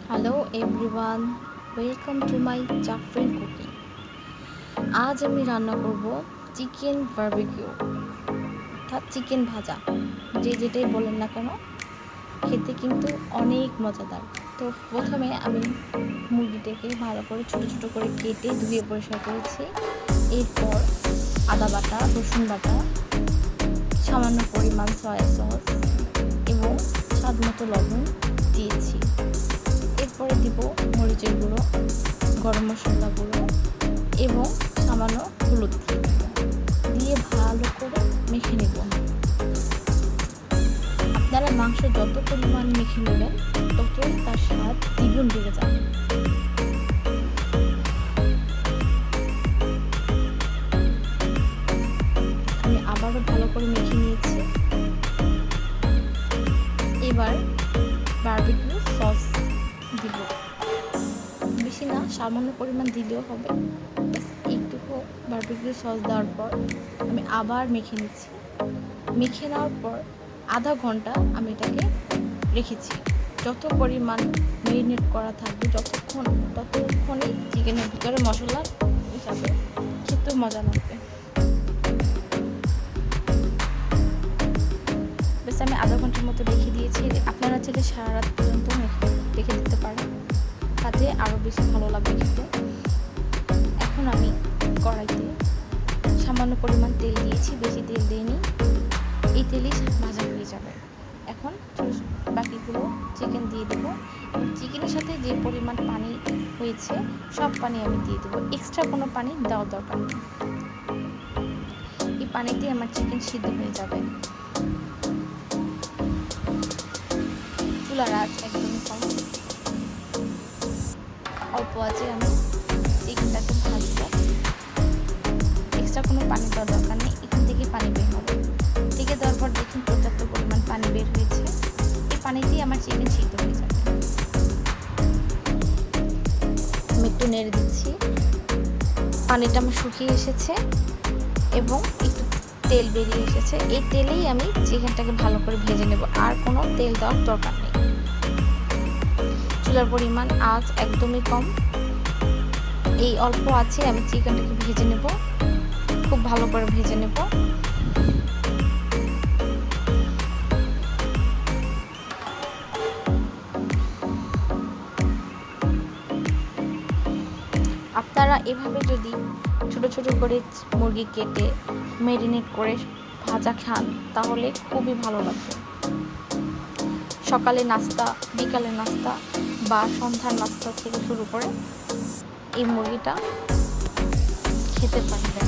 Hello everyone, welcome to my Jafrin cooking. আজ আমি রান্না করব চিকেন বারবিকিউ অর্থাৎ চিকেন ভাজা। যে যেটাই বলেন না কেন, খেতে কিন্তু অনেক মজাদার। তো প্রথমে আমি মুরগিটাকে ভালো করে ছোটো ছোটো করে কেটে ধুয়ে পরিষ্কার করেছি। এরপর আদা বাটা, রসুন বাটা, সামান্য পরিমাণ সয়া সস এবং স্বাদ মতো লবণ দিয়েছি। এরপরে দিব মরিচের গুঁড়ো, গরম মশলা গুঁড়ো এবং সামান্য হলুদ দিয়ে ভালো করে মেখে নেব। আপনারা মাংস যত পরিমাণ মেখে নেবেন ততই তার স্বাদ দ্বিগুণ বেড়ে যাবে। আমি আবারও ভালো করে মেখে নিয়েছি। এবার বারবিকিউ সস দিব, বেশি না, সামান্য পরিমাণ দিলেও হবে। এইটুকু বারবিকিউ সস দেওয়ার পর আমি আবার মেখে নিচ্ছি। মেখে নেওয়ার পর আধা ঘন্টা আমি এটাকে রেখেছি। যত পরিমাণ ম্যারিনেট করা থাকবে ততক্ষণই চিকেনের ভিতরে মশলা যাবে, খেতেও মজা লাগবে। বেশ, আমি আধা ঘন্টার মতো রেখে দিয়েছি। আপনারা চাইলে সারা রাত পর্যন্ত রেখে দিতে পারেন, তাতে আরও বেশি ভালো লাগবে খেতে। এখন আমি কড়াইতে সামান্য পরিমাণ তেল দিয়েছি, বেশি তেল দিইনি। এই তেলই ভাজা হয়ে যাবে। এখন বাকিগুলো চিকেন দিয়ে দেবো। চিকেনের সাথে যে পরিমাণ পানি হয়েছে সব পানি আমি দিয়ে দেবো, এক্সট্রা কোনো পানি দেওয়ার দরকার নেই। এই পানিতে আমার চিকেন সিদ্ধ হয়ে যাবে। চুলার আঁচ একদমই কম, অল্প আঁচে আমি চিকেনটাকে ভাজবো। এক্সট্রা কোনো পানি দেওয়ার দরকার নেই, এখান থেকে পানি বের হবে। ঢেকে দেওয়ার পর দেখুন পর্যাপ্ত পরিমাণ পানি বের হয়েছে। এই পানিতেই আমার চিকেন সিদ্ধ হয়ে যাবে। আমি একটু নেড়ে দিচ্ছি। পানিটা আমার শুকিয়ে এসেছে এবং একটু তেল বেরিয়ে এসেছে। এই তেলেই আমি চিকেনটাকে ভালো করে ভেজে নেব, আর কোনো তেল দেওয়ার দরকার নেই। চুলার পরিমাণ আঁচ একদমই কম, এই অল্প আছে আমি চিকেনটাকে ভেজে নেব, খুব ভালো করে ভেজে নেব। আপনারা এভাবে যদি ছোট ছোট করে মুরগি কেটে ম্যারিনেট করে ভাজা খান তাহলে খুবই ভালো লাগবে। সকালে নাস্তা, বিকালে নাস্তা বা সন্ধ্যার নাস্তা থেকে শুরু করে এই মুরগিটা খেতে পারবেন।